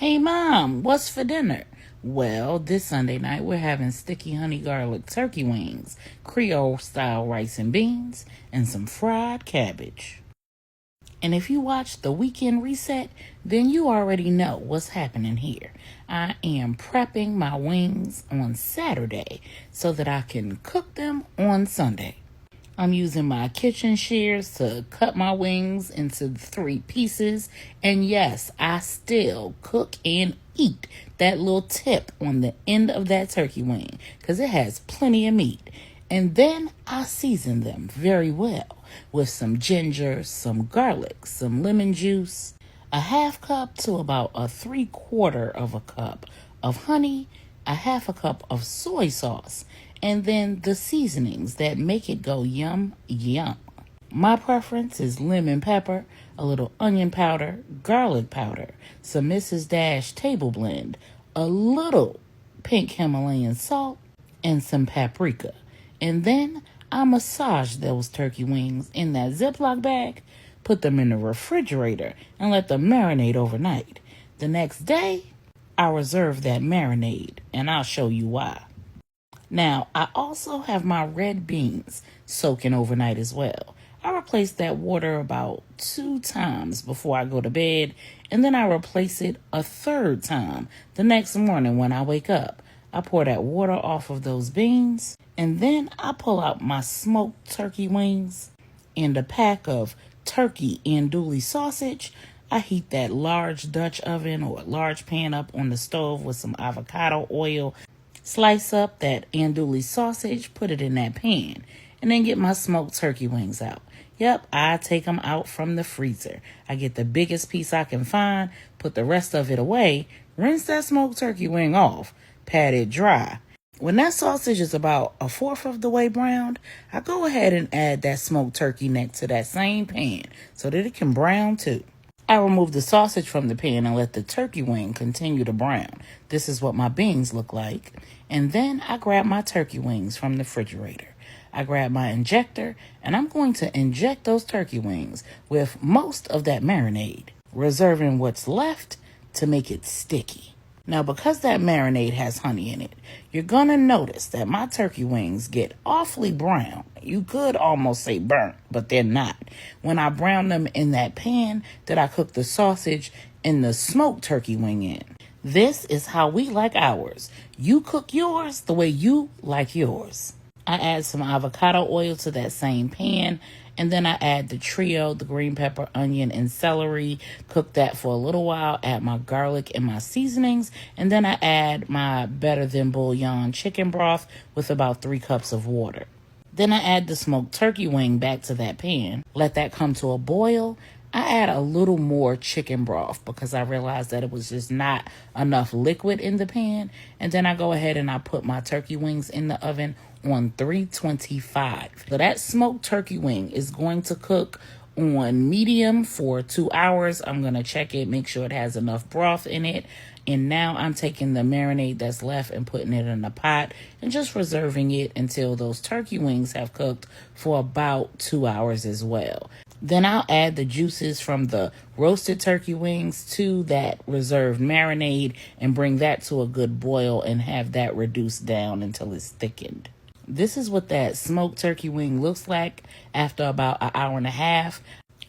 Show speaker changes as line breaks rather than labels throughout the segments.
Hey Mom, what's for dinner? Well, this Sunday night we're having sticky honey garlic turkey wings, creole-style rice and beans, and some fried cabbage. And if you watch the weekend reset, then you already know what's happening here. I am prepping my wings on Saturday so that I can cook them on Sunday. I'm using my kitchen shears to cut my wings into 3 pieces. And yes, I still cook and eat that little tip on the end of that turkey wing because it has plenty of meat. And then I season them very well with some ginger, some garlic, some lemon juice, a 1/2 cup to about a 3/4 of a cup of honey, a 1/2 cup of soy sauce, and then the seasonings that make it go yum, yum. My preference is lemon pepper, a little onion powder, garlic powder, some Mrs. Dash table blend, a little pink Himalayan salt, and some paprika. And then I massage those turkey wings in that Ziploc bag, put them in the refrigerator, and let them marinate overnight. The next day, I reserve that marinade, and I'll show you why. Now, I also have my red beans soaking overnight as well. I replace that water about 2 times before I go to bed, and then I replace it a 3rd time the next morning when I wake up. I pour that water off of those beans, and then I pull out my smoked turkey wings and a pack of turkey andouille sausage. I heat that large Dutch oven or large pan up on the stove with some avocado oil. Slice up that andouille sausage, put it in that pan, and then get my smoked turkey wings out. Yep, I take them out from the freezer. I get the biggest piece I can find, put the rest of it away, rinse that smoked turkey wing off, pat it dry. When that sausage is about a 1/4 of the way browned, I go ahead and add that smoked turkey neck to that same pan so that it can brown too. I remove the sausage from the pan and let the turkey wing continue to brown. This is what my beans look like. And then I grab my turkey wings from the refrigerator. I grab my injector and I'm going to inject those turkey wings with most of that marinade, reserving what's left to make it sticky. Now, because that marinade has honey in it, you're going to notice that my turkey wings get awfully brown. You could almost say burnt, but they're not. When I brown them in that pan that I cook the sausage and the smoked turkey wing in. This is how we like ours. You cook yours the way you like yours. I add some avocado oil to that same pan, and then I add the trio, the green pepper, onion, and celery. Cook that for a little while, add my garlic and my seasonings, and then I add my better than bouillon chicken broth with about 3 cups of water. Then I add the smoked turkey wing back to that pan, let that come to a boil. I add a little more chicken broth because I realized that it was just not enough liquid in the pan. And then I go ahead and I put my turkey wings in the oven on 325. So that smoked turkey wing is going to cook on medium for 2 hours. I'm going to check it, make sure it has enough broth in it. And now I'm taking the marinade that's left and putting it in a pot and just reserving it until those turkey wings have cooked for about 2 hours as well. Then I'll add the juices from the roasted turkey wings to that reserved marinade and bring that to a good boil and have that reduced down until it's thickened. This is what that smoked turkey wing looks like after about 1.5 hours.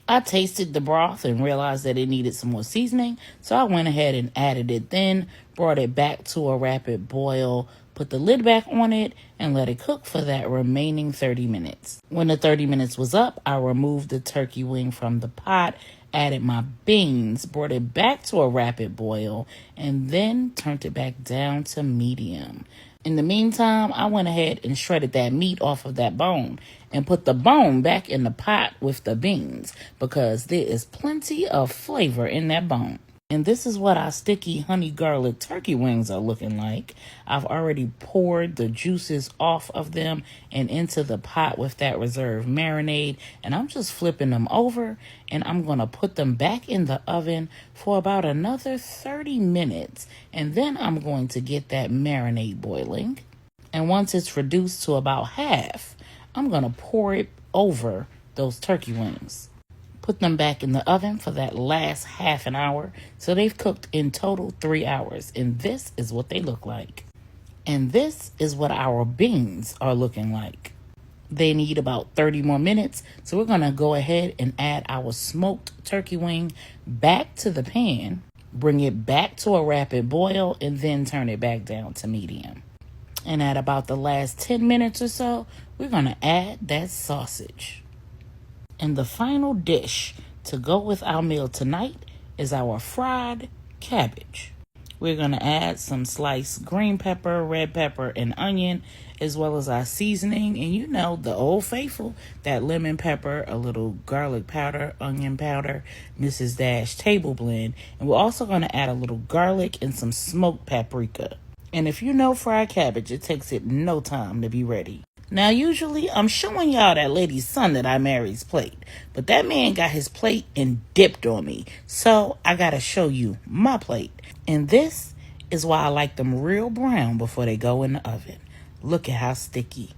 I tasted the broth and realized that it needed some more seasoning, so I went ahead and added it then, brought it back to a rapid boil, put the lid back on it, and let it cook for that remaining 30 minutes. When the 30 minutes was up, I removed the turkey wing from the pot, added my beans, brought it back to a rapid boil, and then turned it back down to medium. In the meantime, I went ahead and shredded that meat off of that bone and put the bone back in the pot with the beans because there is plenty of flavor in that bone. And this is what our sticky honey garlic turkey wings are looking like. I've already poured the juices off of them and into the pot with that reserved marinade. And I'm just flipping them over and I'm going to put them back in the oven for about another 30 minutes. And then I'm going to get that marinade boiling. And once it's reduced to about half, I'm going to pour it over those turkey wings. Put them back in the oven for that last half an hour. So they've cooked in total 3 hours. And this is what they look like. And this is what our beans are looking like. They need about 30 more minutes. So we're going to go ahead and add our smoked turkey wing back to the pan. Bring it back to a rapid boil and then turn it back down to medium. And at about the last 10 minutes or so, we're going to add that sausage. And the final dish to go with our meal tonight is our fried cabbage. We're going to add some sliced green pepper, red pepper, and onion, as well as our seasoning. And you know, the old faithful, that lemon pepper, a little garlic powder, onion powder, Mrs. Dash table blend. And we're also going to add a little garlic and some smoked paprika. And if you know fried cabbage, it takes it no time to be ready. Now, usually I'm showing y'all that lady's son that I married's plate, but that man got his plate and dipped on me. So I got to show you my plate. And this is why I like them real brown before they go in the oven. Look at how sticky.